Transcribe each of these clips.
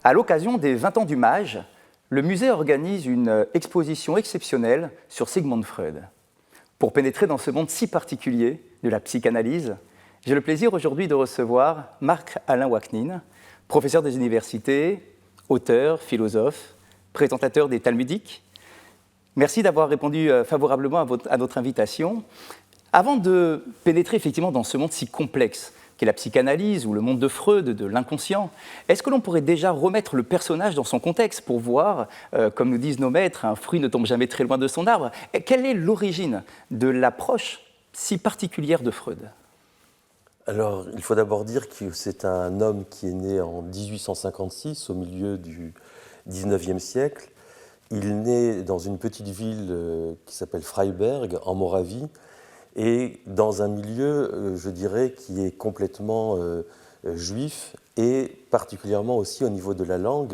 À l'occasion des 20 ans du MAGE, le musée organise une exposition exceptionnelle sur Sigmund Freud. Pour pénétrer dans ce monde si particulier de la psychanalyse, j'ai le plaisir aujourd'hui de recevoir Marc-Alain Waknin, professeur des universités, auteur, philosophe, présentateur des Talmudiques. Merci d'avoir répondu favorablement à notre invitation. Avant de pénétrer effectivement dans ce monde si complexe qu'est la psychanalyse ou le monde de Freud, de l'inconscient, est-ce que l'on pourrait déjà remettre le personnage dans son contexte pour voir, comme nous disent nos maîtres, un fruit ne tombe jamais très loin de son arbre. Quelle est l'origine de l'approche si particulière de Freud ? Alors, il faut d'abord dire que c'est un homme qui est né en 1856, au milieu du XIXe siècle. Il naît dans une petite ville qui s'appelle Freiberg, en Moravie, et dans un milieu, je dirais, qui est complètement juif, et particulièrement aussi au niveau de la langue,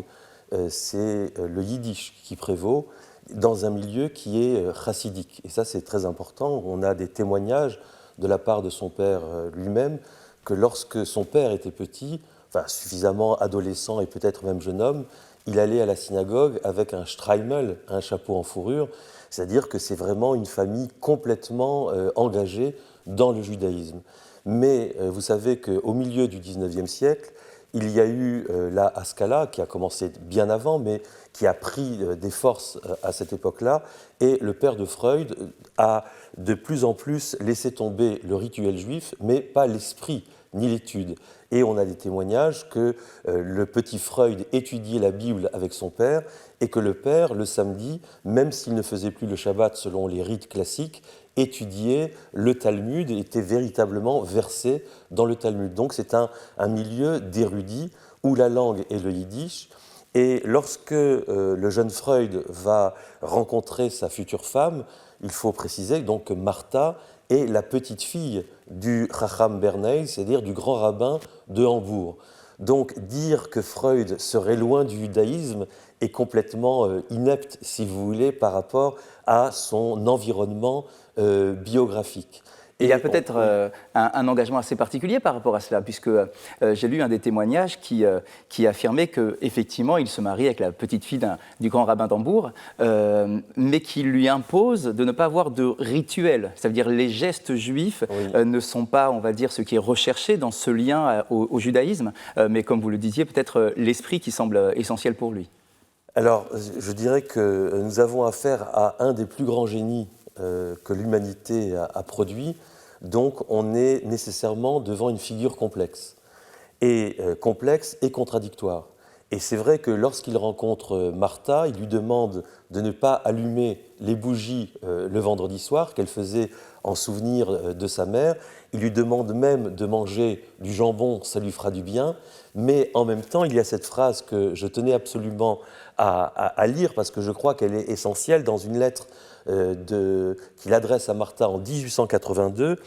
c'est le yiddish qui prévaut, dans un milieu qui est chassidique. Et ça, c'est très important. On a des témoignages de la part de son père lui-même, que lorsque son père était petit, enfin suffisamment adolescent et peut-être même jeune homme, il allait à la synagogue avec un streimel, un chapeau en fourrure, c'est-à-dire que c'est vraiment une famille complètement engagée dans le judaïsme. Mais vous savez qu'au milieu du XIXe siècle, il y a eu la Haskalah, qui a commencé bien avant, mais qui a pris des forces à cette époque-là, et le père de Freud a de plus en plus laissé tomber le rituel juif, mais pas l'esprit ni l'étude. Et on a des témoignages que le petit Freud étudiait la Bible avec son père, et que le père, le samedi, même s'il ne faisait plus le Shabbat selon les rites classiques, étudiait le Talmud et était véritablement versé dans le Talmud. Donc c'est un milieu d'érudits où la langue est le yiddish. Et lorsque le jeune Freud va rencontrer sa future femme, il faut préciser donc que Martha est la petite fille du Chacham Bernay, c'est-à-dire du grand rabbin de Hambourg. Donc dire que Freud serait loin du judaïsme est complètement inepte, si vous voulez, par rapport à son environnement biographique. Il y a peut-être un engagement assez particulier par rapport à cela, puisque j'ai lu un des témoignages qui affirmait qu'effectivement, il se marie avec la petite fille du grand rabbin d'Hambourg, mais qui lui impose de ne pas avoir de rituel. C'est-à-dire les gestes juifs ne sont pas, on va dire, ce qui est recherché dans ce lien au judaïsme, mais comme vous le disiez, peut-être l'esprit qui semble essentiel pour lui. Alors, je dirais que nous avons affaire à un des plus grands génies que l'humanité a produit, donc on est nécessairement devant une figure complexe et contradictoire. Et c'est vrai que lorsqu'il rencontre Martha, il lui demande de ne pas allumer les bougies le vendredi soir qu'elle faisait en souvenir de sa mère. Il lui demande même de manger du jambon, ça lui fera du bien. Mais en même temps, il y a cette phrase que je tenais absolument à lire parce que je crois qu'elle est essentielle dans une lettre qu'il adresse à Martha en 1882.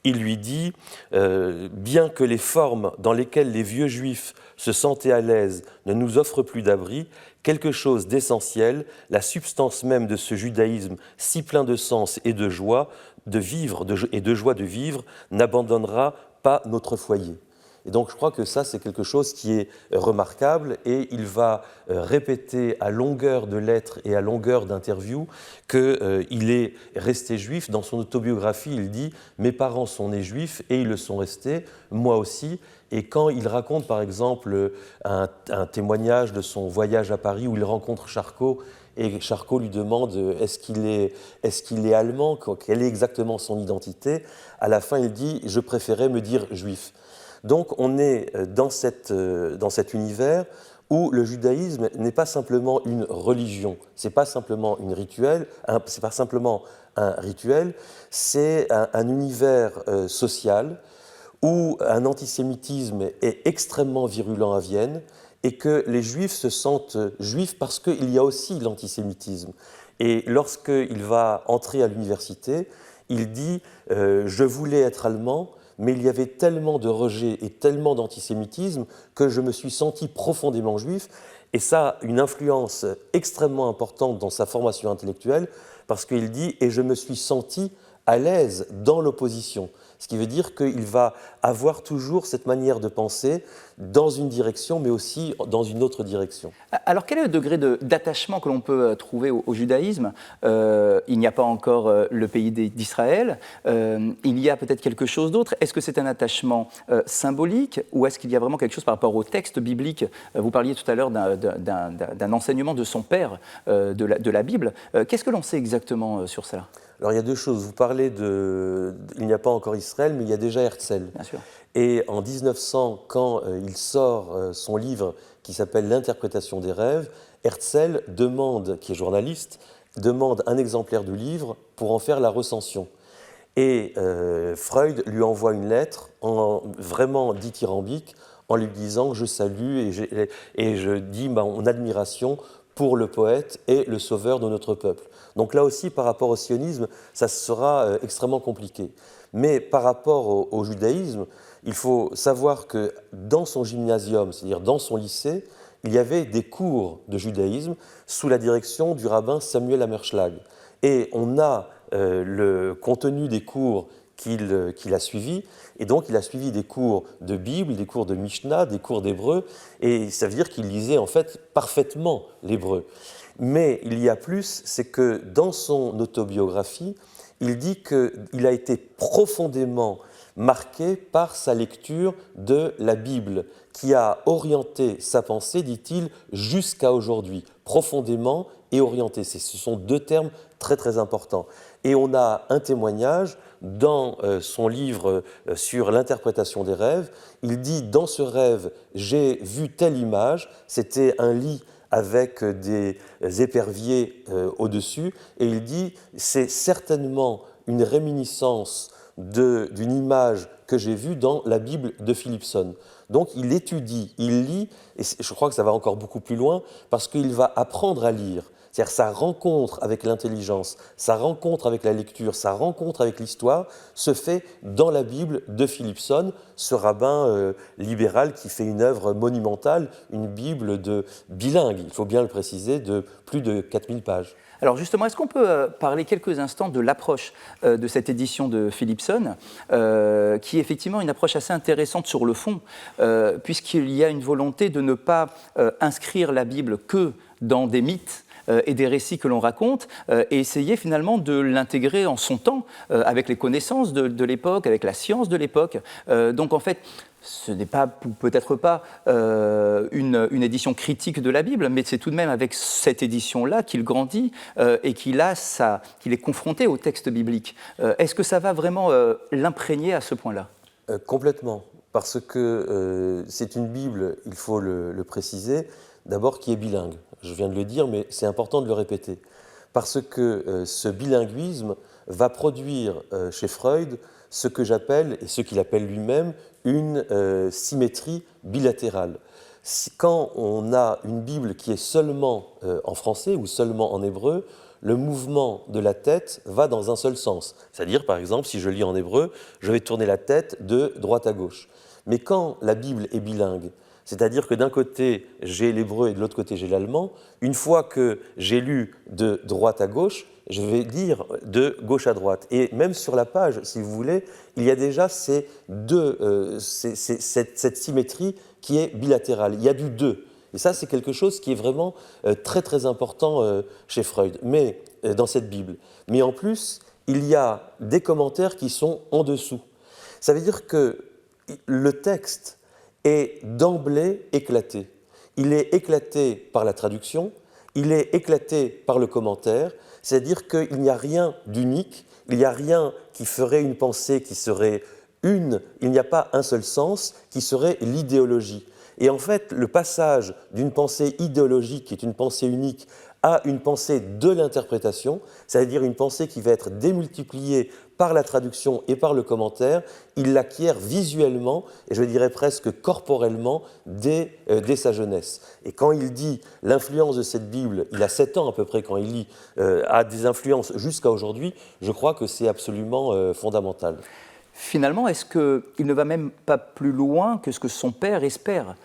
Il lui dit « Bien que les formes dans lesquelles les vieux juifs se sentaient à l'aise ne nous offrent plus d'abri, quelque chose d'essentiel, la substance même de ce judaïsme si plein de sens et de joie de vivre, de joie de vivre, n'abandonnera pas notre foyer. » Et donc je crois que ça, c'est quelque chose qui est remarquable, et il va répéter à longueur de lettres et à longueur d'interviews qu'il est resté juif. Dans son autobiographie, il dit « Mes parents sont nés juifs et ils le sont restés, moi aussi ». Et quand il raconte par exemple un témoignage de son voyage à Paris où il rencontre Charcot, et Charcot lui demande est-ce qu'il est allemand, quelle est exactement son identité, à la fin il dit « Je préférais me dire juif ». Donc on est dans cet univers où le judaïsme n'est pas simplement une religion, c'est pas simplement un rituel, c'est un univers social où un antisémitisme est extrêmement virulent à Vienne et que les juifs se sentent juifs parce qu'il y a aussi l'antisémitisme. Et lorsqu'il va entrer à l'université, il dit « Je voulais être allemand », mais il y avait tellement de rejet et tellement d'antisémitisme que je me suis senti profondément juif. Et ça a une influence extrêmement importante dans sa formation intellectuelle, parce qu'il dit « et je me suis senti à l'aise dans l'opposition ». Ce qui veut dire qu'il va avoir toujours cette manière de penser dans une direction, mais aussi dans une autre direction. Alors, quel est le degré d'attachement que l'on peut trouver au judaïsme? Il n'y a pas encore le pays d'Israël. Il y a peut-être quelque chose d'autre. Est-ce que c'est un attachement symbolique ou est-ce qu'il y a vraiment quelque chose par rapport au texte biblique? Vous parliez tout à l'heure d'un enseignement de son père de la Bible. Qu'est-ce que l'on sait exactement sur cela? Alors il y a deux choses. Vous parlez il n'y a pas encore Israël, mais il y a déjà Herzl. Bien sûr. Et en 1900, quand il sort son livre qui s'appelle L'interprétation des rêves, Herzl demande, qui est journaliste, demande un exemplaire du livre pour en faire la recension. Et Freud lui envoie une lettre vraiment dithyrambique en lui disant « Je salue et je dis mon admiration pour le poète et le sauveur de notre peuple ». Donc là aussi, par rapport au sionisme, ça sera extrêmement compliqué. Mais par rapport au judaïsme, il faut savoir que dans son gymnasium, c'est-à-dire dans son lycée, il y avait des cours de judaïsme sous la direction du rabbin Samuel Hammerschlag. Et on a le contenu des cours qu'il a suivis, et donc il a suivi des cours de Bible, des cours de Mishnah, des cours d'hébreu, et ça veut dire qu'il lisait en fait parfaitement l'hébreu. Mais il y a plus, c'est que dans son autobiographie, il dit qu'il a été profondément marqué par sa lecture de la Bible, qui a orienté sa pensée, dit-il, jusqu'à aujourd'hui, profondément et orienté. Ce sont deux termes très très importants. Et on a un témoignage dans son livre sur l'interprétation des rêves. Il dit, dans ce rêve, j'ai vu telle image, c'était un lit avec des éperviers au-dessus, et il dit, c'est certainement une réminiscence d'une image que j'ai vue dans la Bible de Philipson. Donc il étudie, il lit, et je crois que ça va encore beaucoup plus loin, parce qu'il va apprendre à lire. C'est-à-dire sa rencontre avec l'intelligence, sa rencontre avec la lecture, sa rencontre avec l'histoire se fait dans la Bible de Philipson, ce rabbin libéral qui fait une œuvre monumentale, une Bible bilingue, il faut bien le préciser, de plus de 4000 pages. Alors justement, est-ce qu'on peut parler quelques instants de l'approche de cette édition de Philipson, qui est effectivement une approche assez intéressante sur le fond, puisqu'il y a une volonté de ne pas inscrire la Bible que dans des mythes, et des récits que l'on raconte, et essayer finalement de l'intégrer en son temps, avec les connaissances de l'époque, avec la science de l'époque. Donc en fait, ce n'est peut-être pas une édition critique de la Bible, mais c'est tout de même avec cette édition-là qu'il grandit et qu'il est confronté au texte biblique. Est-ce que ça va vraiment l'imprégner à ce point-là? Complètement, parce que c'est une Bible, il faut le préciser, d'abord qui est bilingue. Je viens de le dire, mais c'est important de le répéter. Parce que ce bilinguisme va produire chez Freud ce que j'appelle, et ce qu'il appelle lui-même, une symétrie bilatérale. Quand on a une Bible qui est seulement en français ou seulement en hébreu, le mouvement de la tête va dans un seul sens. C'est-à-dire, par exemple, si je lis en hébreu, je vais tourner la tête de droite à gauche. Mais quand la Bible est bilingue, c'est-à-dire que d'un côté, j'ai l'hébreu et de l'autre côté, j'ai l'allemand. Une fois que j'ai lu de droite à gauche, je vais dire de gauche à droite. Et même sur la page, si vous voulez, il y a déjà cette symétrie qui est bilatérale. Il y a du deux. Et ça, c'est quelque chose qui est vraiment très, très important chez Freud, mais dans cette Bible. Mais en plus, il y a des commentaires qui sont en dessous. Ça veut dire que le texte est d'emblée éclaté. Il est éclaté par la traduction, il est éclaté par le commentaire, c'est-à-dire qu'il n'y a rien d'unique, il n'y a rien qui ferait une pensée qui serait il n'y a pas un seul sens qui serait l'idéologie. Et en fait, le passage d'une pensée idéologique, qui est une pensée unique, à une pensée de l'interprétation, c'est-à-dire une pensée qui va être démultipliée par la traduction et par le commentaire, il l'acquiert visuellement, et je dirais presque corporellement, dès sa jeunesse. Et quand il dit l'influence de cette Bible, il a 7 ans à peu près quand il lit, a des influences jusqu'à aujourd'hui, je crois que c'est absolument fondamental. Finalement, est-ce qu'il ne va même pas plus loin que ce que son père espère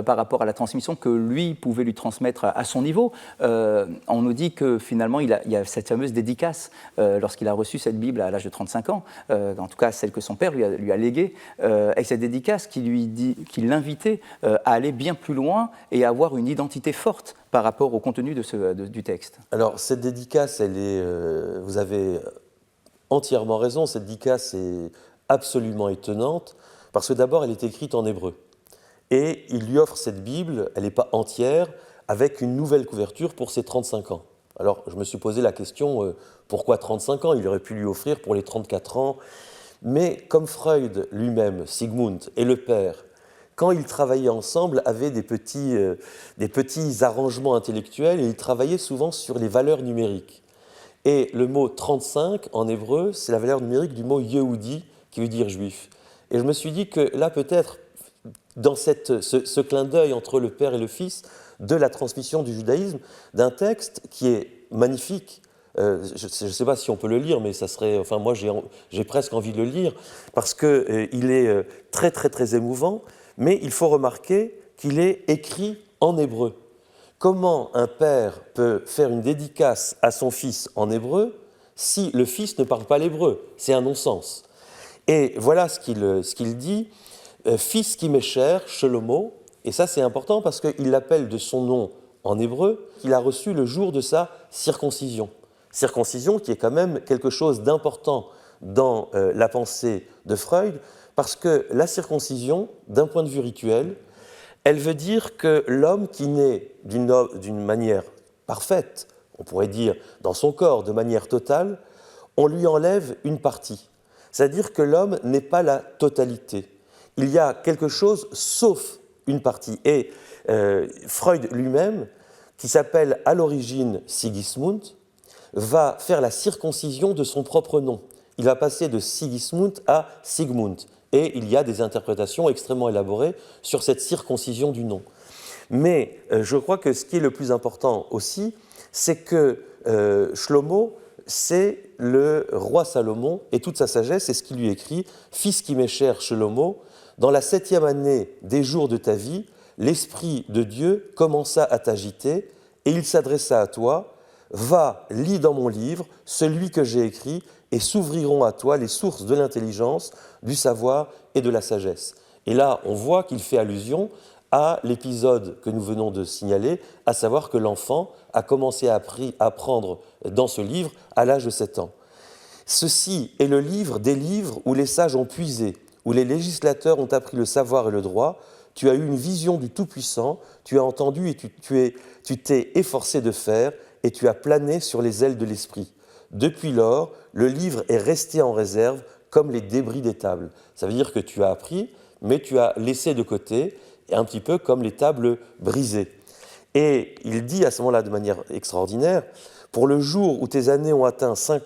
par rapport à la transmission que lui pouvait lui transmettre à son niveau. On nous dit que finalement, il y a cette fameuse dédicace lorsqu'il a reçu cette Bible à l'âge de 35 ans, en tout cas celle que son père lui a léguée, avec cette dédicace qui l'invitait à aller bien plus loin et à avoir une identité forte par rapport au contenu du texte. Alors, cette dédicace, vous avez entièrement raison, cette dédicace est absolument étonnante, parce que d'abord, elle est écrite en hébreu. Et il lui offre cette Bible, elle n'est pas entière, avec une nouvelle couverture pour ses 35 ans. Alors, je me suis posé la question, pourquoi 35 ans? Il aurait pu lui offrir pour les 34 ans. Mais comme Freud lui-même, Sigmund, et le père, quand ils travaillaient ensemble, avaient des petits arrangements intellectuels, et ils travaillaient souvent sur les valeurs numériques. Et le mot 35, en hébreu, c'est la valeur numérique du mot Yehudi, qui veut dire juif. Et je me suis dit que là, peut-être, dans ce clin d'œil entre le père et le fils, de la transmission du judaïsme, d'un texte qui est magnifique. Je ne sais pas si on peut le lire, mais ça serait, enfin moi j'ai presque envie de le lire, parce qu'il est très très très émouvant, mais il faut remarquer qu'il est écrit en hébreu. Comment un père peut faire une dédicace à son fils en hébreu si le fils ne parle pas l'hébreu? C'est un non-sens. Et voilà ce qu'il dit, fils qui m'est cher, Shlomo, et ça c'est important parce qu'il l'appelle de son nom en hébreu, qu'il a reçu le jour de sa circoncision. Circoncision qui est quand même quelque chose d'important dans la pensée de Freud, parce que la circoncision, d'un point de vue rituel, elle veut dire que l'homme qui naît d'une manière parfaite, on pourrait dire dans son corps de manière totale, on lui enlève une partie. C'est-à-dire que l'homme n'est pas la totalité. Il y a quelque chose sauf une partie. Et Freud lui-même, qui s'appelle à l'origine Sigismund, va faire la circoncision de son propre nom. Il va passer de Sigismund à Sigmund. Et il y a des interprétations extrêmement élaborées sur cette circoncision du nom. Mais je crois que ce qui est le plus important aussi, c'est que Shlomo, c'est le roi Salomon, et toute sa sagesse, c'est ce qu'il lui écrit « Fils qui m'est cher, Shlomo, dans la 7e année des jours de ta vie, l'Esprit de Dieu commença à t'agiter, et il s'adressa à toi, va, lis dans mon livre, celui que j'ai écrit, et s'ouvriront à toi les sources de l'intelligence, du savoir et de la sagesse. » Et là, on voit qu'il fait allusion à l'épisode que nous venons de signaler, à savoir que l'enfant a commencé à apprendre dans ce livre à l'âge de 7 ans. Ceci est le livre des livres où les sages ont puisé, où les législateurs ont appris le savoir et le droit. Tu as eu une vision du Tout-Puissant, tu as entendu et tu t'es efforcé de faire, et tu as plané sur les ailes de l'esprit. Depuis lors, le livre est resté en réserve comme les débris des tables. Ça veut dire que tu as appris, mais tu as laissé de côté, un petit peu comme les tables brisées. Et il dit à ce moment-là de manière extraordinaire, « Pour le jour où tes années ont atteint 5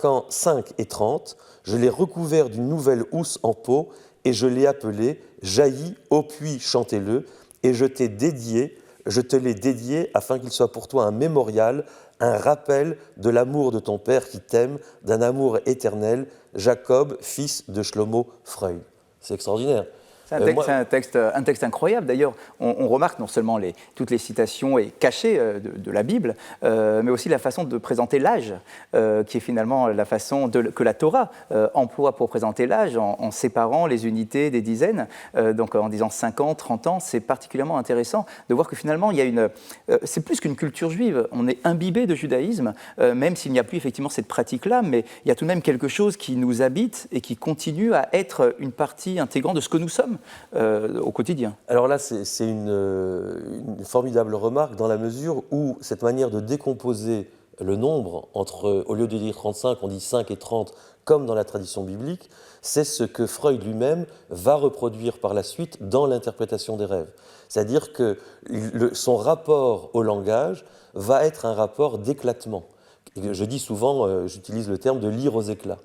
et 30, je l'ai recouvert d'une nouvelle housse en peau et je l'ai appelé « Jaillis, ô puits, chantez-le » et je te l'ai dédié afin qu'il soit pour toi un mémorial, un rappel de l'amour de ton père qui t'aime, d'un amour éternel, Jacob, fils de Shlomo Freud. » C'est extraordinaire. C'est un texte incroyable. D'ailleurs, on remarque non seulement toutes les citations cachées de la Bible, mais aussi la façon de présenter l'âge, qui est finalement la façon que la Torah emploie pour présenter l'âge, en séparant les unités des dizaines. Donc en disant 5 ans, 30 ans, c'est particulièrement intéressant de voir que finalement, c'est plus qu'une culture juive. On est imbibé de judaïsme, même s'il n'y a plus effectivement cette pratique-là, mais il y a tout de même quelque chose qui nous habite et qui continue à être une partie intégrante de ce que nous sommes au quotidien. Alors là, c'est une formidable remarque dans la mesure où cette manière de décomposer le nombre, au lieu de dire 35, on dit 5 et 30, comme dans la tradition biblique, c'est ce que Freud lui-même va reproduire par la suite dans l'interprétation des rêves. C'est-à-dire que son rapport au langage va être un rapport d'éclatement. Je dis souvent, j'utilise le terme de lire aux éclats.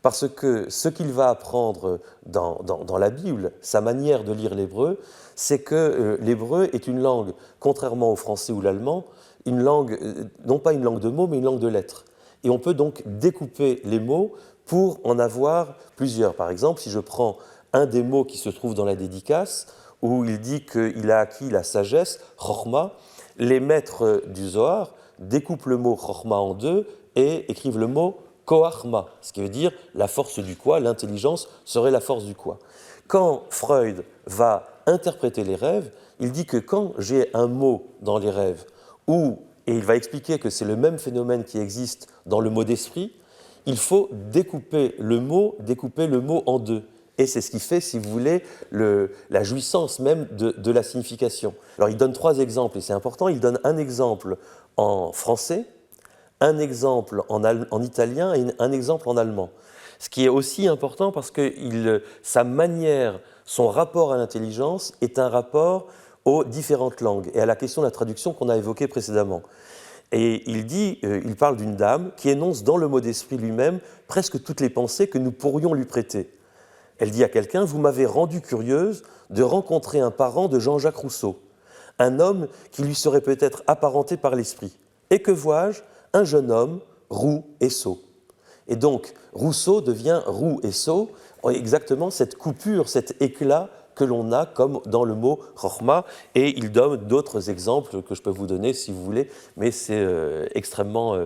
Parce que ce qu'il va apprendre dans la Bible, sa manière de lire l'hébreu, c'est que l'hébreu est une langue, contrairement au français ou l'allemand, une langue, non pas une langue de mots, mais une langue de lettres. Et on peut donc découper les mots pour en avoir plusieurs. Par exemple, si je prends un des mots qui se trouve dans la dédicace, où il dit qu'il a acquis la sagesse, chokhma. Les maîtres du Zohar découpent le mot chokhma en deux et écrivent le mot koachma, ce qui veut dire la force du quoi, l'intelligence serait la force du quoi. Quand Freud va interpréter les rêves, il dit que quand j'ai un mot dans les rêves, et il va expliquer que c'est le même phénomène qui existe dans le mot d'esprit, il faut découper le mot en deux. Et c'est ce qui fait, si vous voulez, la jouissance même de la signification. Alors il donne 3 exemples, et c'est important. Il donne un exemple en français, un exemple en italien et un exemple en allemand. Ce qui est aussi important parce que sa manière, son rapport à l'intelligence est un rapport aux différentes langues et à la question de la traduction qu'on a évoquée précédemment. Et il parle d'une dame qui énonce dans le mot d'esprit lui-même presque toutes les pensées que nous pourrions lui prêter. Elle dit à quelqu'un « Vous m'avez rendu curieuse de rencontrer un parent de Jean-Jacques Rousseau, un homme qui lui serait peut-être apparenté par l'esprit. Et que vois-je ? Un jeune homme, roux et sot. » Et donc, Rousseau devient roux et sot, exactement cette coupure, cet éclat que l'on a comme dans le mot chokhma, et il donne d'autres exemples que je peux vous donner si vous voulez, mais c'est extrêmement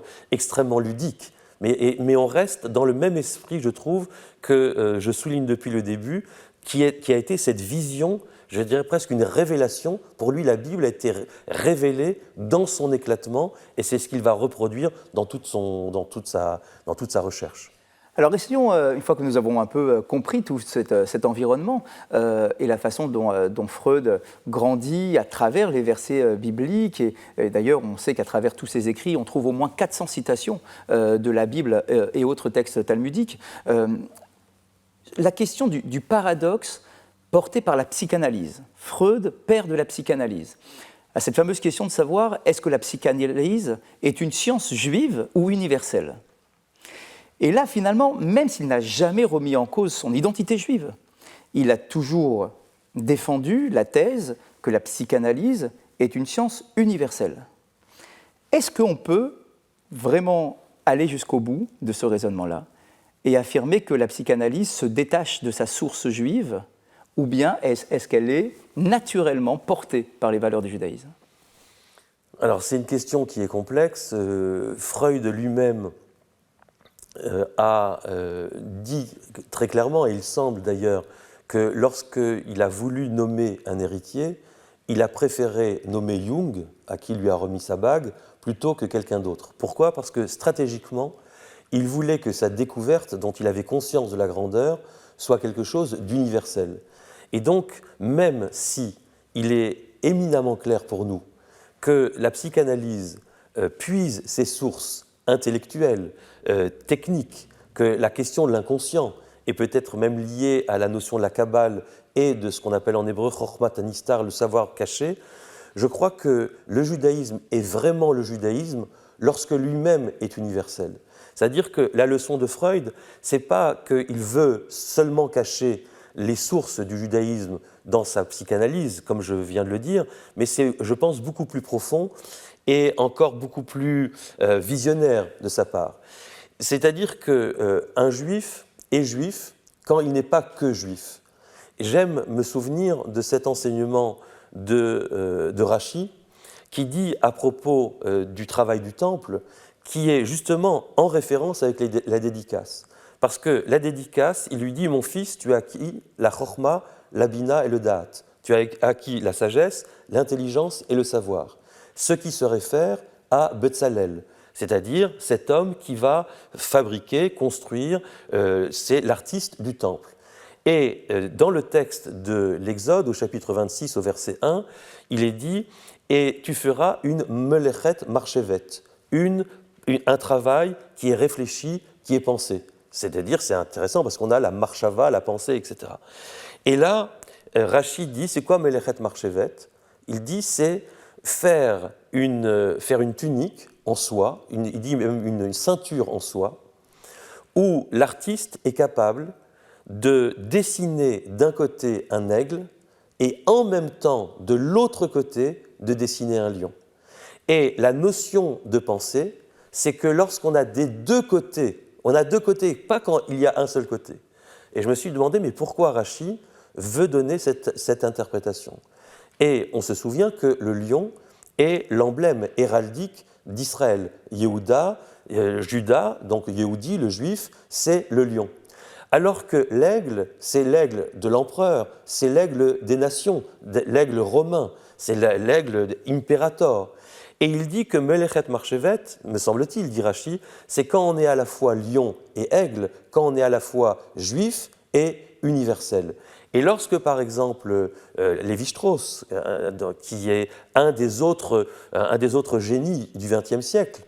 ludique. Mais on reste dans le même esprit, je trouve, que je souligne depuis le début, qui a été cette vision, je dirais presque une révélation. Pour lui, la Bible a été révélée dans son éclatement, et c'est ce qu'il va reproduire dans toute sa recherche. Alors essayons, une fois que nous avons un peu compris tout cet environnement et la façon dont Freud grandit à travers les versets bibliques, et d'ailleurs on sait qu'à travers tous ses écrits, on trouve au moins 400 citations de la Bible et autres textes talmudiques, la question du paradoxe porté par la psychanalyse. Freud, père de la psychanalyse. À cette fameuse question de savoir, est-ce que la psychanalyse est une science juive ou universelle ? Et là, finalement, même s'il n'a jamais remis en cause son identité juive, il a toujours défendu la thèse que la psychanalyse est une science universelle. Est-ce qu'on peut vraiment aller jusqu'au bout de ce raisonnement-là et affirmer que la psychanalyse se détache de sa source juive, ou bien est-ce qu'elle est naturellement portée par les valeurs du judaïsme ? Alors, c'est une question qui est complexe. Freud lui-même a dit très clairement, et il semble d'ailleurs, que lorsqu'il a voulu nommer un héritier, il a préféré nommer Jung, à qui il lui a remis sa bague, plutôt que quelqu'un d'autre. Pourquoi ? Parce que stratégiquement, il voulait que sa découverte, dont il avait conscience de la grandeur, soit quelque chose d'universel. Et donc, même si il est éminemment clair pour nous que la psychanalyse puise ses sources intellectuelles, techniques, que la question de l'inconscient est peut-être même liée à la notion de la Kabbale et de ce qu'on appelle en hébreu Chokhmat Hanistar, le savoir caché, je crois que le judaïsme est vraiment le judaïsme lorsque lui-même est universel. C'est-à-dire que la leçon de Freud, c'est pas qu'il veut seulement cacher les sources du judaïsme dans sa psychanalyse, comme je viens de le dire, mais c'est, je pense, beaucoup plus profond et encore beaucoup plus visionnaire de sa part. C'est-à-dire qu'un juif est juif quand il n'est pas que juif. J'aime me souvenir de cet enseignement de Rashi qui dit à propos du travail du temple, qui est justement en référence avec la dédicace. Parce que la dédicace, il lui dit « Mon fils, tu as acquis la chokhma, la bina et le da'at. Tu as acquis la sagesse, l'intelligence et le savoir. » Ce qui se réfère à Betzalel, c'est-à-dire cet homme qui va fabriquer, construire, c'est l'artiste du temple. Et dans le texte de l'Exode, au chapitre 26, au verset 1, il est dit « Et tu feras une melechet marchevet », un travail qui est réfléchi, qui est pensé. C'est-à-dire, c'est intéressant parce qu'on a la marchava, la pensée, etc. Et là, Rashi dit, c'est quoi melechet marchevet ? Il dit, c'est faire une tunique en soie, il dit même une ceinture en soie, où l'artiste est capable de dessiner d'un côté un aigle et en même temps, de l'autre côté, de dessiner un lion. Et la notion de pensée, c'est que lorsqu'on a des deux côtés, on a deux côtés, pas quand il y a un seul côté. Et je me suis demandé, mais pourquoi Rashi veut donner cette interprétation. Et on se souvient que le lion est l'emblème héraldique d'Israël. Yehuda, Judas, donc Yehudi, le juif, c'est le lion. Alors que l'aigle, c'est l'aigle de l'empereur, c'est l'aigle des nations, l'aigle romain, c'est l'aigle imperator. Et il dit que Melechet Marchevet, me semble-t-il, dit Rashi, c'est quand on est à la fois lion et aigle, quand on est à la fois juif et universel. Et lorsque, par exemple, Lévi-Strauss, qui est un des autres génies du XXe siècle,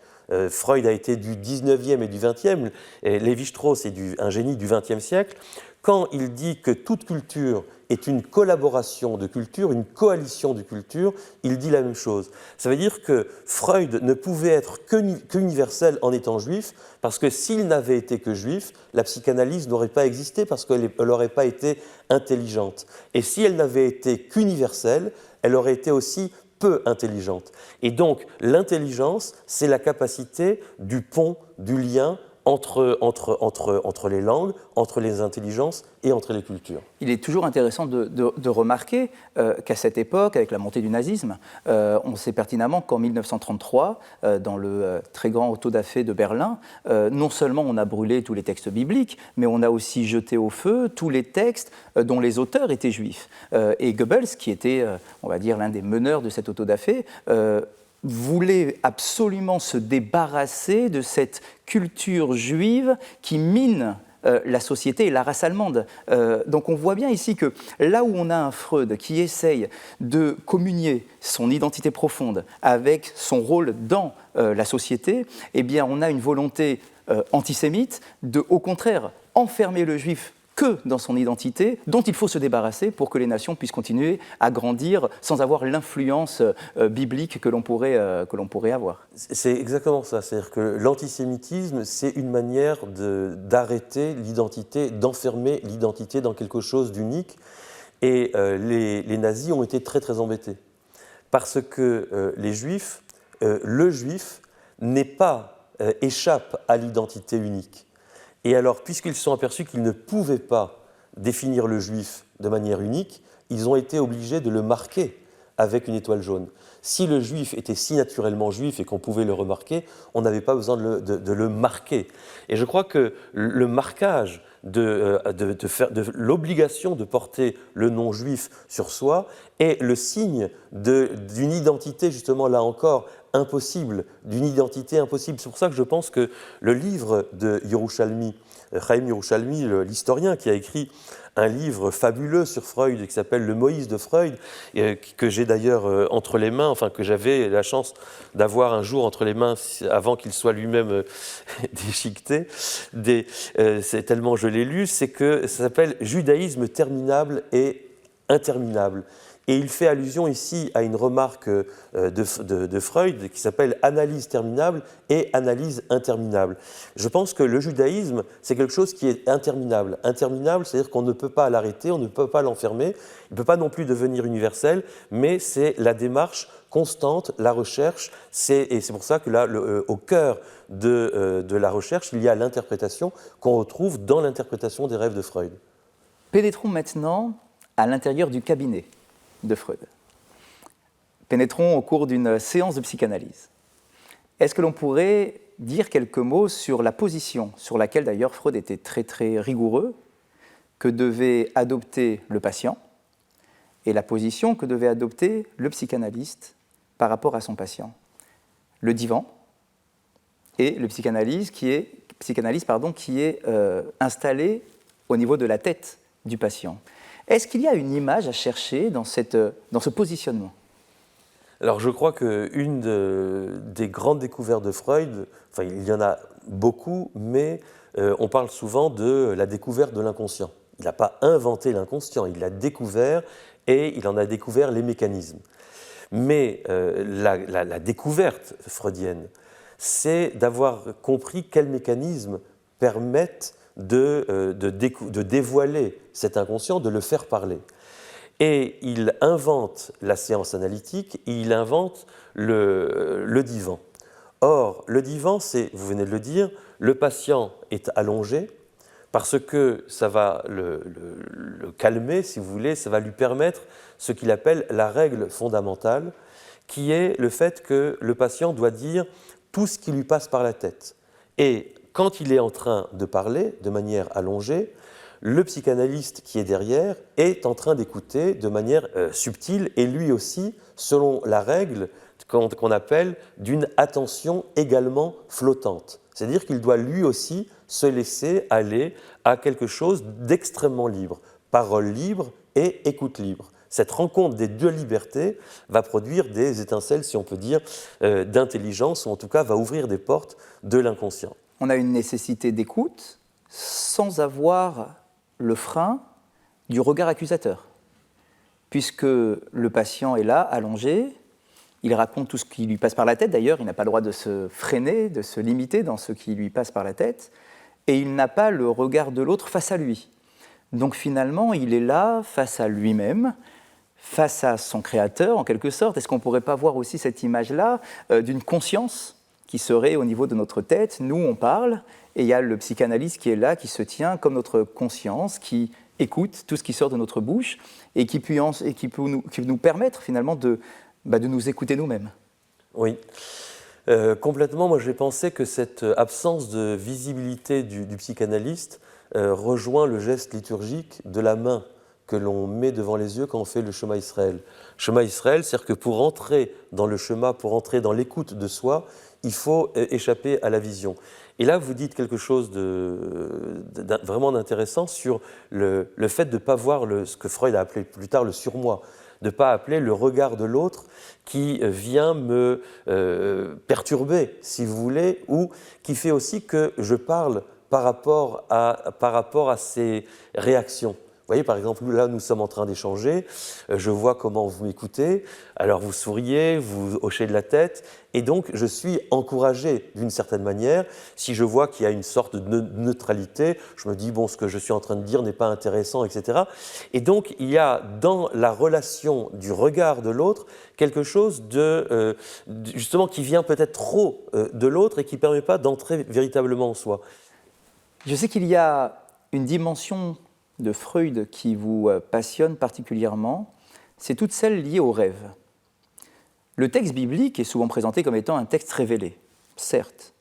Freud a été du XIXe et du XXe, et Lévi-Strauss est un génie du XXe siècle, quand il dit que toute culture est une collaboration de cultures, une coalition de cultures, il dit la même chose. Ça veut dire que Freud ne pouvait être qu'universel en étant juif, parce que s'il n'avait été que juif, la psychanalyse n'aurait pas existé, parce qu'elle n'aurait pas été intelligente. Et si elle n'avait été qu'universelle, elle aurait été aussi peu intelligente. Et donc, l'intelligence, c'est la capacité du pont, du lien entre les langues, entre les intelligences et entre les cultures. Il est toujours intéressant de remarquer qu'à cette époque, avec la montée du nazisme, on sait pertinemment qu'en 1933, dans le très grand auto-da-fé de Berlin, non seulement on a brûlé tous les textes bibliques, mais on a aussi jeté au feu tous les textes dont les auteurs étaient juifs. Et Goebbels, qui était, on va dire, l'un des meneurs de cet auto-da-fé, voulait absolument se débarrasser de cette culture juive qui mine la société et la race allemande. Donc on voit bien ici que là où on a un Freud qui essaye de communier son identité profonde avec son rôle dans la société, eh bien on a une volonté antisémite de, au contraire, enfermer le juif que dans son identité, dont il faut se débarrasser pour que les nations puissent continuer à grandir sans avoir l'influence biblique que l'on pourrait avoir. C'est exactement ça, c'est-à-dire que l'antisémitisme, c'est une manière d'arrêter l'identité, d'enfermer l'identité dans quelque chose d'unique. Et les nazis ont été très très embêtés, parce que les juifs, le juif échappe à l'identité unique. Et alors, puisqu'ils se sont aperçus qu'ils ne pouvaient pas définir le juif de manière unique, ils ont été obligés de le marquer avec une étoile jaune. Si le juif était si naturellement juif et qu'on pouvait le remarquer, on n'avait pas besoin de le marquer. Et je crois que le marquage de l'obligation de porter le nom juif sur soi est le signe d'une identité, justement là encore, impossible, d'une identité impossible. C'est pour ça que je pense que le livre de Yerushalmi, Chaim Yerushalmi, l'historien qui a écrit un livre fabuleux sur Freud qui s'appelle Le Moïse de Freud, que j'ai d'ailleurs entre les mains, enfin que j'avais la chance d'avoir un jour entre les mains avant qu'il soit lui-même déchiqueté. C'est tellement je l'ai lu, c'est que ça s'appelle Judaïsme terminable et interminable. Et il fait allusion ici à une remarque de Freud qui s'appelle analyse terminable et analyse interminable. Je pense que le judaïsme, c'est quelque chose qui est interminable. Interminable, c'est-à-dire qu'on ne peut pas l'arrêter, on ne peut pas l'enfermer, il ne peut pas non plus devenir universel, mais c'est la démarche constante, la recherche, et c'est pour ça que là, au cœur de la recherche, il y a l'interprétation qu'on retrouve dans l'interprétation des rêves de Freud. Pénétrons maintenant à l'intérieur du cabinet de Freud. Pénétrons au cours d'une séance de psychanalyse. Est-ce que l'on pourrait dire quelques mots sur la position sur laquelle d'ailleurs Freud était très très rigoureux, que devait adopter le patient et la position que devait adopter le psychanalyste par rapport à son patient? Le divan et le psychanalyste qui est installé au niveau de la tête du patient. Est-ce qu'il y a une image à chercher dans ce positionnement? Alors je crois qu'une des grandes découvertes de Freud, enfin il y en a beaucoup, mais on parle souvent de la découverte de l'inconscient. Il n'a pas inventé l'inconscient, il l'a découvert et il en a découvert les mécanismes. Mais la découverte freudienne, c'est d'avoir compris quels mécanismes permettent de dévoiler cet inconscient, de le faire parler. Et il invente la séance analytique, et il invente le divan. Or, le divan, c'est, vous venez de le dire, le patient est allongé parce que ça va le le calmer, si vous voulez, ça va lui permettre ce qu'il appelle la règle fondamentale, qui est le fait que le patient doit dire tout ce qui lui passe par la tête. Et quand il est en train de parler de manière allongée, le psychanalyste qui est derrière est en train d'écouter de manière subtile et lui aussi, selon la règle qu'on appelle d'une attention également flottante. C'est-à-dire qu'il doit lui aussi se laisser aller à quelque chose d'extrêmement libre, parole libre et écoute libre. Cette rencontre des deux libertés va produire des étincelles, si on peut dire, d'intelligence, ou en tout cas va ouvrir des portes de l'inconscient. On a une nécessité d'écoute sans avoir le frein du regard accusateur, puisque le patient est là, allongé, il raconte tout ce qui lui passe par la tête, d'ailleurs, il n'a pas le droit de se freiner, de se limiter dans ce qui lui passe par la tête, et il n'a pas le regard de l'autre face à lui. Donc finalement, il est là, face à lui-même, face à son créateur, en quelque sorte. Est-ce qu'on ne pourrait pas voir aussi cette image-là d'une conscience qui serait au niveau de notre tête? Nous, on parle, et il y a le psychanalyste qui est là, qui se tient comme notre conscience, qui écoute tout ce qui sort de notre bouche, et qui peut nous permettre finalement de nous écouter nous-mêmes. Oui, complètement. Moi, j'ai pensé que cette absence de visibilité du psychanalyste rejoint le geste liturgique de la main que l'on met devant les yeux quand on fait le Shema Israël. Shema Israël, c'est-à-dire que pour entrer dans le Shema, pour entrer dans l'écoute de soi, il faut échapper à la vision. Et là, vous dites quelque chose vraiment d'intéressant sur le fait de ne pas voir ce que Freud a appelé plus tard le surmoi, de ne pas appeler le regard de l'autre qui vient me perturber, si vous voulez, ou qui fait aussi que je parle par rapport à ses réactions. Vous voyez, par exemple, là, nous sommes en train d'échanger, je vois comment vous m'écoutez, alors vous souriez, vous hochez de la tête, et donc je suis encouragé d'une certaine manière. Si je vois qu'il y a une sorte de neutralité, je me dis, bon, ce que je suis en train de dire n'est pas intéressant, etc. Et donc, il y a dans la relation du regard de l'autre quelque chose justement, qui vient peut-être trop de l'autre et qui ne permet pas d'entrer véritablement en soi. Je sais qu'il y a une dimension de Freud qui vous passionne particulièrement, c'est toute celle liée au rêve. Le texte biblique est souvent présenté comme étant un texte révélé, certes,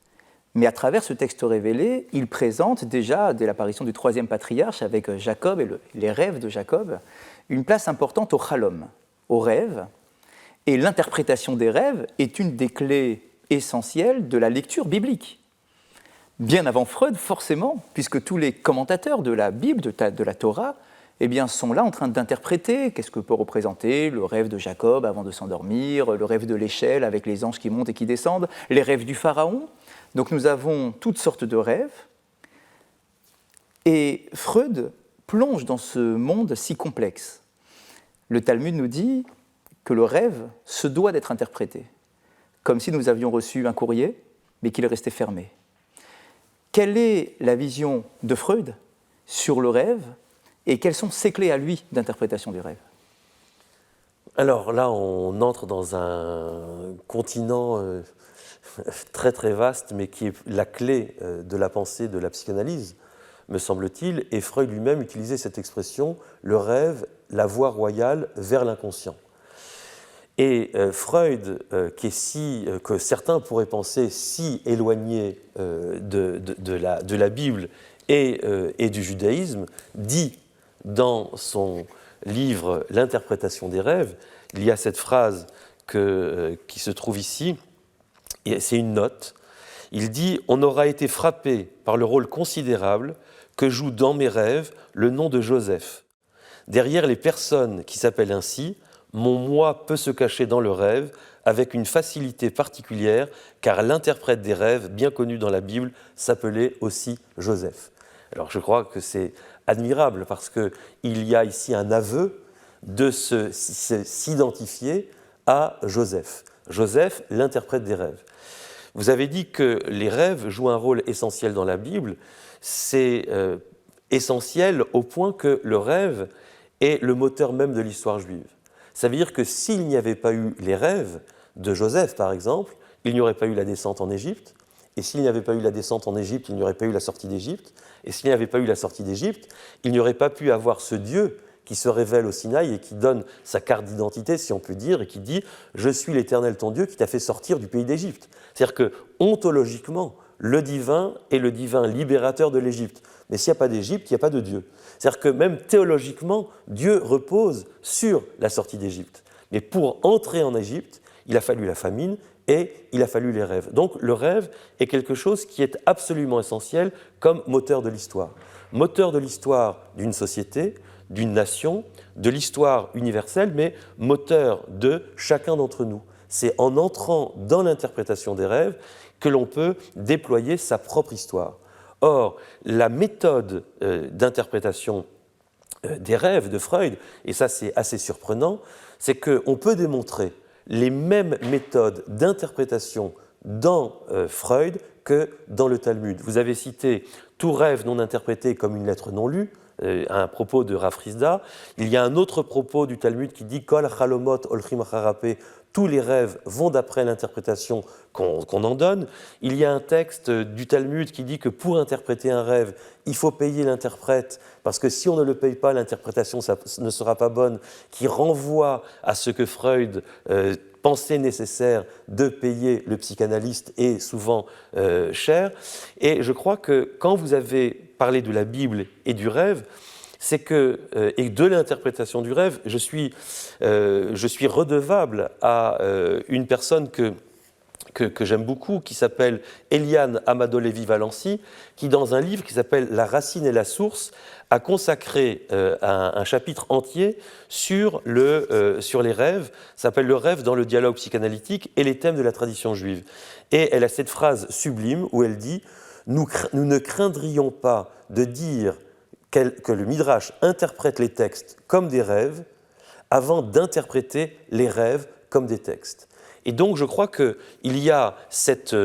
mais à travers ce texte révélé, il présente déjà, dès l'apparition du troisième patriarche avec Jacob et les rêves de Jacob, une place importante au chalom, au rêve, et l'interprétation des rêves est une des clés essentielles de la lecture biblique. Bien avant Freud, forcément, puisque tous les commentateurs de la Bible, de la Torah, sont là en train d'interpréter qu'est-ce que peut représenter le rêve de Jacob avant de s'endormir, le rêve de l'échelle avec les anges qui montent et qui descendent, les rêves du pharaon. Donc nous avons toutes sortes de rêves. Et Freud plonge dans ce monde si complexe. Le Talmud nous dit que le rêve se doit d'être interprété, comme si nous avions reçu un courrier, mais qu'il restait fermé. Quelle est la vision de Freud sur le rêve et quelles sont ses clés à lui d'interprétation du rêve? Alors là, on entre dans un continent très très vaste, mais qui est la clé de la pensée de la psychanalyse, me semble-t-il, et Freud lui-même utilisait cette expression, le rêve, la voie royale vers l'inconscient. Et Freud, que certains pourraient penser si éloigné de la Bible et du judaïsme, dit dans son livre L'interprétation des rêves, il y a cette phrase qui se trouve ici, et c'est une note. Il dit « On aura été frappé par le rôle considérable que joue dans mes rêves le nom de Joseph. Derrière les personnes qui s'appellent ainsi, mon moi peut se cacher dans le rêve avec une facilité particulière, car l'interprète des rêves, bien connu dans la Bible, s'appelait aussi Joseph. » Alors je crois que c'est admirable parce qu'il y a ici un aveu de s'identifier à Joseph. Joseph, l'interprète des rêves. Vous avez dit que les rêves jouent un rôle essentiel dans la Bible. C'est essentiel au point que le rêve est le moteur même de l'histoire juive. Ça veut dire que s'il n'y avait pas eu les rêves de Joseph, par exemple, il n'y aurait pas eu la descente en Égypte, Et s'il n'y avait pas eu la descente en Égypte, il n'y aurait pas eu la sortie d'Égypte. Et s'il n'y avait pas eu la sortie d'Égypte, il n'y aurait pas pu avoir ce Dieu qui se révèle au Sinaï et qui donne sa carte d'identité, si on peut dire, et qui dit « Je suis l'Éternel ton Dieu qui t'a fait sortir du pays d'Égypte ». C'est-à-dire que, ontologiquement, le divin est le divin libérateur de l'Égypte. Mais s'il n'y a pas d'Égypte, il n'y a pas de Dieu. C'est-à-dire que même théologiquement, Dieu repose sur la sortie d'Égypte. Mais pour entrer en Égypte, il a fallu la famine et il a fallu les rêves. Donc le rêve est quelque chose qui est absolument essentiel comme moteur de l'histoire. Moteur de l'histoire d'une société, d'une nation, de l'histoire universelle, mais moteur de chacun d'entre nous. C'est en entrant dans l'interprétation des rêves que l'on peut déployer sa propre histoire. Or, la méthode d'interprétation des rêves de Freud, et ça c'est assez surprenant, c'est qu'on peut démontrer les mêmes méthodes d'interprétation dans Freud que dans le Talmud. Vous avez cité « tout rêve non interprété comme une lettre non lue », un propos de Rav Frisda. Il y a un autre propos du Talmud qui dit « Kol chalomot olchim acharapé », tous les rêves vont d'après l'interprétation qu'on en donne. Il y a un texte du Talmud qui dit que pour interpréter un rêve, il faut payer l'interprète, parce que si on ne le paye pas, l'interprétation ne sera pas bonne, qui renvoie à ce que Freud pensait nécessaire de payer le psychanalyste, et souvent cher. Et je crois que quand vous avez parlé de la Bible et du rêve, c'est que, et de l'interprétation du rêve, je suis redevable à une personne que j'aime beaucoup, qui s'appelle Eliane Amado-Lévy-Valency, qui, dans un livre qui s'appelle « La racine et la source », a consacré un chapitre entier sur les rêves. Ça s'appelle « Le rêve dans le dialogue psychanalytique et les thèmes de la tradition juive ». Et elle a cette phrase sublime où elle dit « Nous ne craindrions pas de dire que le Midrash interprète les textes comme des rêves avant d'interpréter les rêves comme des textes ». Et donc je crois qu'il y a cette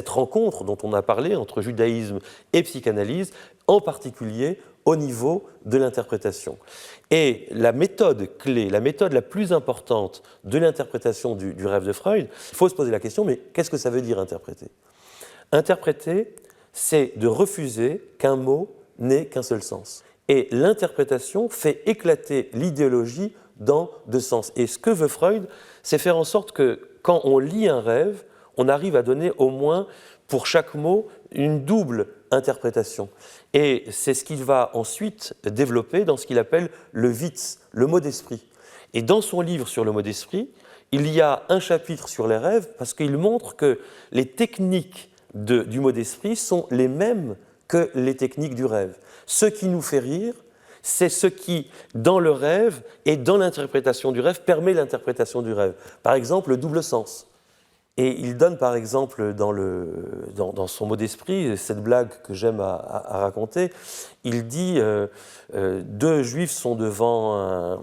rencontre dont on a parlé entre judaïsme et psychanalyse, en particulier au niveau de l'interprétation. Et la méthode clé, la méthode la plus importante de l'interprétation du rêve de Freud, il faut se poser la question, mais qu'est-ce que ça veut dire interpréter ? Interpréter, c'est de refuser qu'un mot n'ait qu'un seul sens. Et l'interprétation fait éclater l'idéologie dans deux sens. Et ce que veut Freud, c'est faire en sorte que quand on lit un rêve, on arrive à donner au moins pour chaque mot une double interprétation. Et c'est ce qu'il va ensuite développer dans ce qu'il appelle le Witz, le mot d'esprit. Et dans son livre sur le mot d'esprit, il y a un chapitre sur les rêves parce qu'il montre que les techniques du mot d'esprit sont les mêmes que les techniques du rêve. Ce qui nous fait rire, c'est ce qui, dans le rêve et dans l'interprétation du rêve, permet l'interprétation du rêve. Par exemple, le double sens. Et il donne, par exemple, dans son mot d'esprit, cette blague que j'aime à raconter, il dit deux juifs sont devant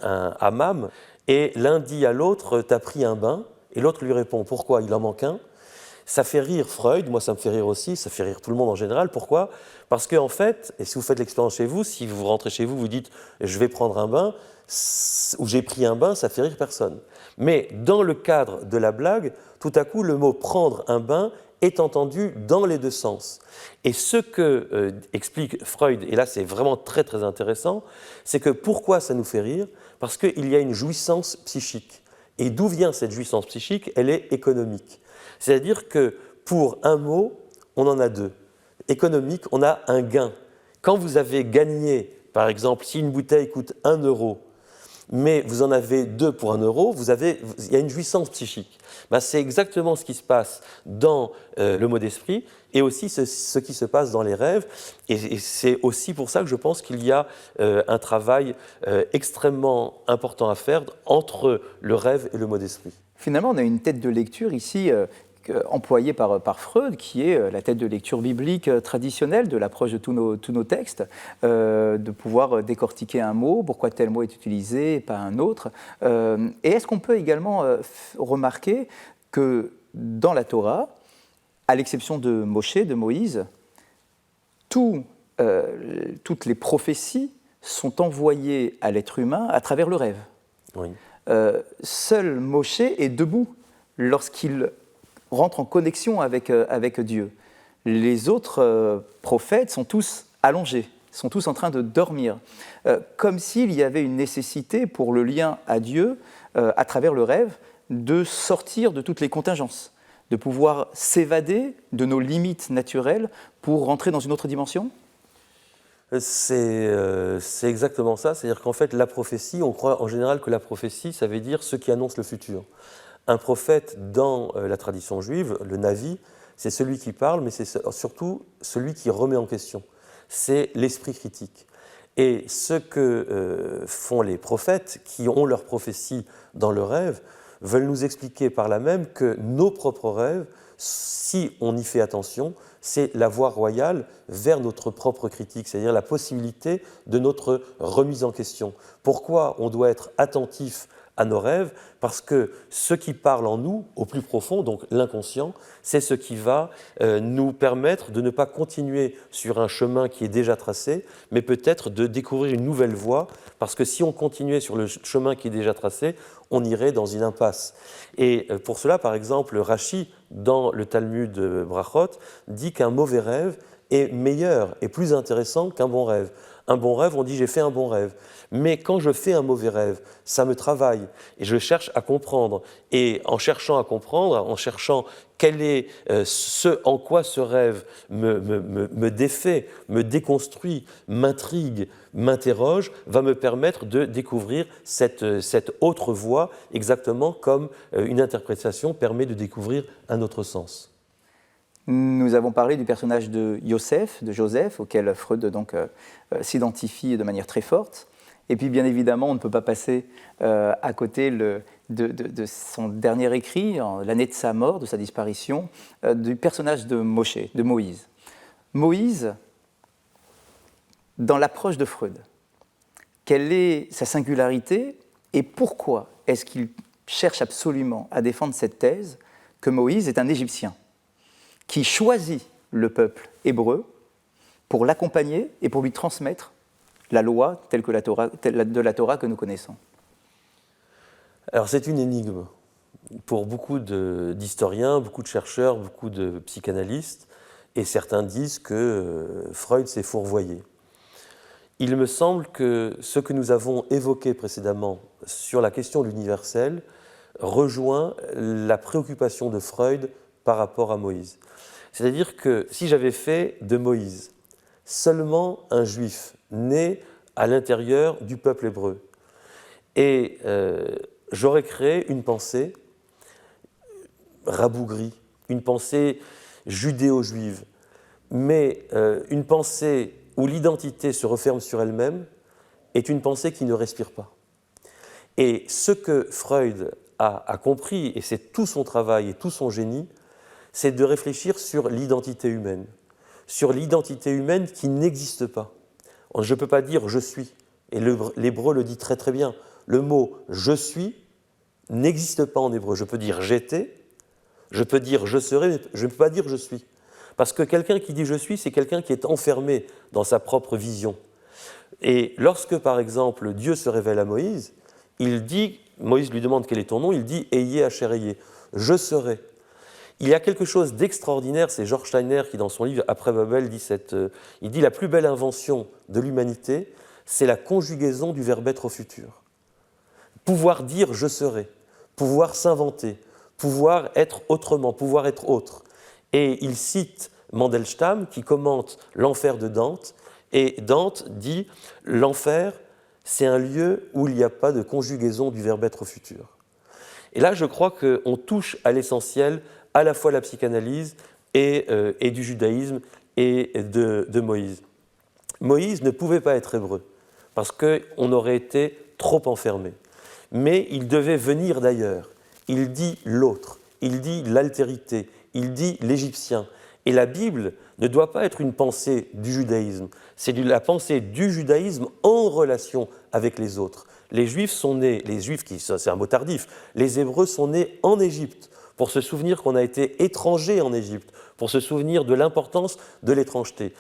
un hammam, et l'un dit à l'autre « t'as pris un bain ?» et l'autre lui répond « pourquoi, il en manque un ?» Ça fait rire Freud, moi ça me fait rire aussi, ça fait rire tout le monde en général. Pourquoi ? Parce qu'en fait, et si vous faites l'expérience chez vous, si vous rentrez chez vous, vous dites « je vais prendre un bain » ou « j'ai pris un bain », ça fait rire personne. Mais dans le cadre de la blague, tout à coup, le mot « prendre un bain » est entendu dans les deux sens. Et ce que explique Freud, et là c'est vraiment très très intéressant, c'est que pourquoi ça nous fait rire ? Parce qu'il y a une jouissance psychique. Et d'où vient cette jouissance psychique ? Elle est économique. C'est-à-dire que pour un mot, on en a deux. Économique, on a un gain. Quand vous avez gagné, par exemple, si une bouteille coûte 1 €, mais vous en avez 2 pour 1 €, il y a une jouissance psychique. C'est exactement ce qui se passe dans le mot d'esprit et aussi ce qui se passe dans les rêves. Et c'est aussi pour ça que je pense qu'il y a un travail extrêmement important à faire entre le rêve et le mot d'esprit. Finalement, on a une tête de lecture ici employée par Freud, qui est la tête de lecture biblique traditionnelle de l'approche de tous nos textes, de pouvoir décortiquer un mot, pourquoi tel mot est utilisé et pas un autre. Et est-ce qu'on peut également remarquer que dans la Torah, à l'exception de Moshe, de Moïse, toutes les prophéties sont envoyées à l'être humain à travers le rêve. Oui. Seul Moshe est debout lorsqu'il rentre en connexion avec Dieu. Les autres prophètes sont tous allongés, sont tous en train de dormir, comme s'il y avait une nécessité pour le lien à Dieu, à travers le rêve, de sortir de toutes les contingences, de pouvoir s'évader de nos limites naturelles pour rentrer dans une autre dimension. C'est exactement ça, c'est-à-dire qu'en fait la prophétie, on croit en général que la prophétie, ça veut dire ce qui annonce le futur. Un prophète dans la tradition juive, le Navi, c'est celui qui parle, mais c'est surtout celui qui remet en question. C'est l'esprit critique. Et ce que font les prophètes, qui ont leur prophétie dans le rêve, veulent nous expliquer par là même que nos propres rêves, si on y fait attention, c'est la voie royale vers notre propre critique, c'est-à-dire la possibilité de notre remise en question. Pourquoi on doit être attentif à nos rêves? Parce que ce qui parle en nous, au plus profond, donc l'inconscient, c'est ce qui va nous permettre de ne pas continuer sur un chemin qui est déjà tracé, mais peut-être de découvrir une nouvelle voie, parce que si on continuait sur le chemin qui est déjà tracé, on irait dans une impasse. Et pour cela, par exemple, Rashi, dans le Talmud Brachot, dit qu'un mauvais rêve est meilleur et plus intéressant qu'un bon rêve. Un bon rêve, on dit j'ai fait un bon rêve. Mais quand je fais un mauvais rêve, ça me travaille et je cherche à comprendre. Et en cherchant à comprendre, en cherchant quel est ce en quoi ce rêve me défait, me déconstruit, m'intrigue, m'interroge, va me permettre de découvrir cette autre voie, exactement comme une interprétation permet de découvrir un autre sens. Nous avons parlé du personnage de Joseph, auquel Freud donc s'identifie de manière très forte. Et puis, bien évidemment, on ne peut pas passer à côté de son dernier écrit, l'année de sa mort, de sa disparition, du personnage de Moïse. Moïse, dans l'approche de Freud, quelle est sa singularité et pourquoi est-ce qu'il cherche absolument à défendre cette thèse que Moïse est un Égyptien qui choisit le peuple hébreu pour l'accompagner et pour lui transmettre la loi telle que de la Torah que nous connaissons? Alors c'est une énigme pour beaucoup d'historiens, beaucoup de chercheurs, beaucoup de psychanalystes, et certains disent que Freud s'est fourvoyé. Il me semble que ce que nous avons évoqué précédemment sur la question de l'universel rejoint la préoccupation de Freud par rapport à Moïse. C'est-à-dire que si j'avais fait de Moïse seulement un juif né à l'intérieur du peuple hébreu, et j'aurais créé une pensée rabougrie, une pensée judéo-juive, mais une pensée où l'identité se referme sur elle-même est une pensée qui ne respire pas. Et ce que Freud a compris, et c'est tout son travail et tout son génie, c'est de réfléchir sur l'identité humaine qui n'existe pas. Je ne peux pas dire « je suis », et l'hébreu le dit très très bien. Le mot « je suis » n'existe pas en hébreu. Je peux dire « j'étais », je peux dire « je serai », mais je ne peux pas dire « je suis ». Parce que quelqu'un qui dit « je suis », c'est quelqu'un qui est enfermé dans sa propre vision. Et lorsque, par exemple, Dieu se révèle à Moïse, Moïse lui demande quel est ton nom, il dit « Eyé Asher, je serai ». Il y a quelque chose d'extraordinaire, c'est George Steiner qui, dans son livre « Après Babel », il dit « La plus belle invention de l'humanité, c'est la conjugaison du verbe être au futur. Pouvoir dire « je serai », pouvoir s'inventer, pouvoir être autrement, pouvoir être autre. » Et il cite Mandelstam qui commente l'enfer de Dante, et Dante dit « L'enfer, c'est un lieu où il n'y a pas de conjugaison du verbe être au futur. » Et là, je crois qu'on touche à l'essentiel à la fois de la psychanalyse et du judaïsme et de Moïse. Moïse ne pouvait pas être hébreu, parce qu'on aurait été trop enfermé. Mais il devait venir d'ailleurs. Il dit l'autre, il dit l'altérité, il dit l'Égyptien. Et la Bible ne doit pas être une pensée du judaïsme, c'est la pensée du judaïsme en relation avec les autres. Les Juifs sont nés, c'est un mot tardif, les Hébreux sont nés en Égypte, pour se souvenir qu'on a été étranger en Égypte, pour se souvenir de l'importance de l'étrangeté.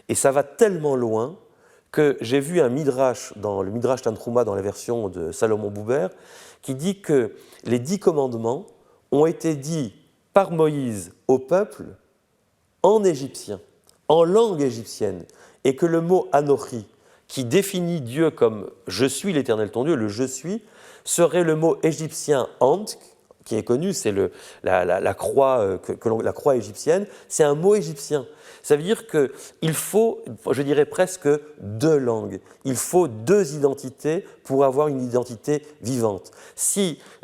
Et ça va tellement loin que j'ai vu un midrash, dans le midrash Tantrouma, dans la version de Salomon Boubert, qui dit que les 10 commandements ont été dits par Moïse au peuple en égyptien, en langue égyptienne, et que le mot Anochi, qui définit Dieu comme « je suis l'Éternel ton Dieu », le « je suis », serait le mot égyptien « ant », qui est connu, c'est la croix, la croix égyptienne, c'est un mot égyptien. Ça veut dire qu'il faut, je dirais presque, deux langues. Il faut deux identités pour avoir une identité vivante.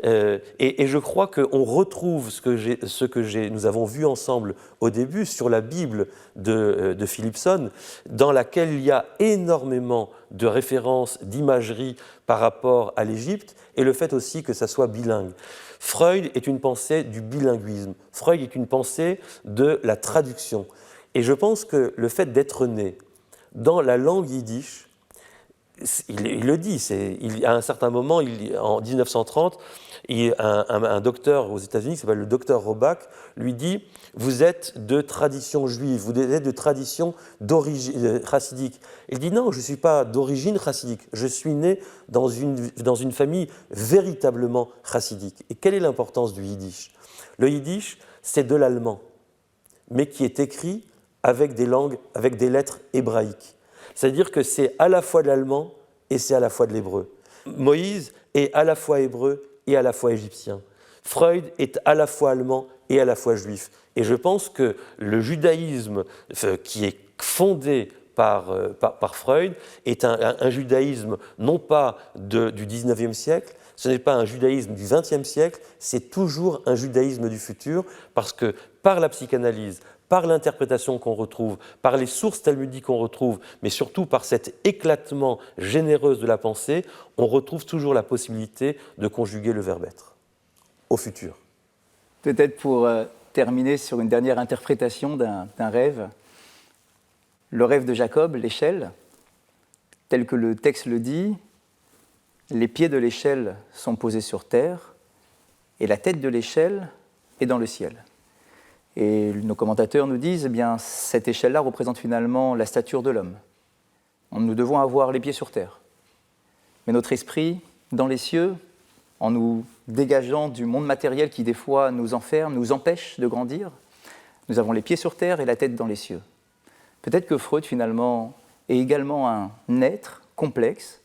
Et je crois qu'on retrouve ce que nous avons vu ensemble au début sur la Bible de Philippson, dans laquelle il y a énormément de références, d'imagerie par rapport à l'Égypte, et le fait aussi que ça soit bilingue. Freud est une pensée du bilinguisme. Freud est une pensée de la traduction. Et je pense que le fait d'être né dans la langue yiddish, il le dit, à un certain moment, en 1930, un docteur aux États-Unis qui s'appelle le docteur Robach lui dit « Vous êtes de tradition juive, vous êtes de tradition d'origine chassidique ». Il dit « Non, je ne suis pas d'origine chassidique, je suis né dans une famille véritablement chassidique ». Et quelle est l'importance du yiddish? Le yiddish, c'est de l'allemand, mais qui est écrit avec des lettres hébraïques. C'est-à-dire que c'est à la fois de l'allemand et c'est à la fois de l'hébreu. Moïse est à la fois hébreu et à la fois égyptien. Freud est à la fois allemand et à la fois juif. Et je pense que le judaïsme qui est fondé par Freud est un judaïsme non pas du XIXe siècle, ce n'est pas un judaïsme du XXe siècle, c'est toujours un judaïsme du futur, parce que par la psychanalyse, par l'interprétation qu'on retrouve, par les sources talmudiques qu'on retrouve, mais surtout par cet éclatement généreux de la pensée, on retrouve toujours la possibilité de conjuguer le verbe être au futur. Peut-être pour terminer sur une dernière interprétation d'un rêve, le rêve de Jacob, l'échelle, tel que le texte le dit, les pieds de l'échelle sont posés sur terre et la tête de l'échelle est dans le ciel. Et nos commentateurs nous disent, eh bien, cette échelle-là représente finalement la stature de l'homme. Nous devons avoir les pieds sur terre. Mais notre esprit, dans les cieux, en nous dégageant du monde matériel qui des fois nous enferme, nous empêche de grandir, nous avons les pieds sur terre et la tête dans les cieux. Peut-être que Freud, finalement, est également un être complexe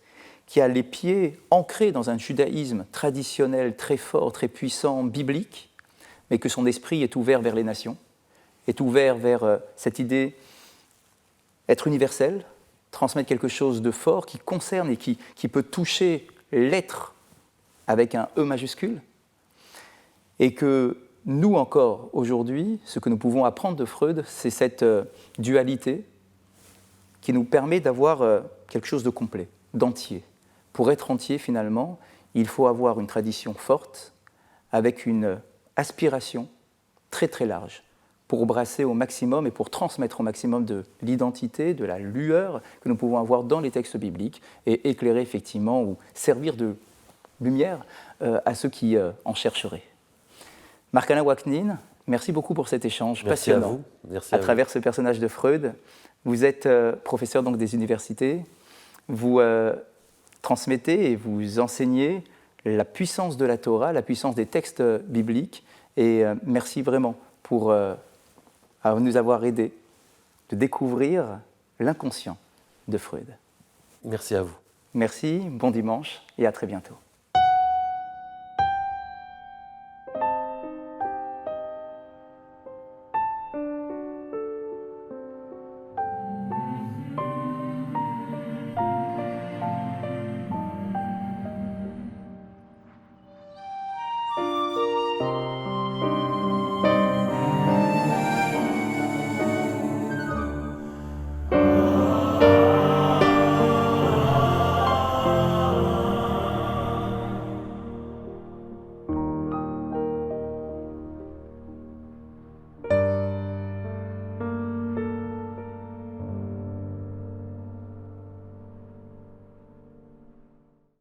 qui a les pieds ancrés dans un judaïsme traditionnel très fort, très puissant, biblique, mais que son esprit est ouvert vers les nations, est ouvert vers cette idée être universel, transmettre quelque chose de fort qui concerne et qui peut toucher l'être avec un E majuscule, et que nous encore aujourd'hui, ce que nous pouvons apprendre de Freud, c'est cette dualité qui nous permet d'avoir quelque chose de complet, d'entier. Pour être entier, finalement, il faut avoir une tradition forte, avec une aspiration très très large, pour brasser au maximum et pour transmettre au maximum de l'identité, de la lueur que nous pouvons avoir dans les textes bibliques et éclairer effectivement ou servir de lumière à ceux qui en chercheraient. Marc-Alain Waknin, merci beaucoup pour cet échange passionnant à travers ce personnage de Freud. Vous êtes professeur donc des universités, vous transmettez et vous enseignez la puissance de la Torah, la puissance des textes bibliques, et merci vraiment pour nous avoir aidés de découvrir l'inconscient de Freud. Merci à vous. Merci, bon dimanche et à très bientôt.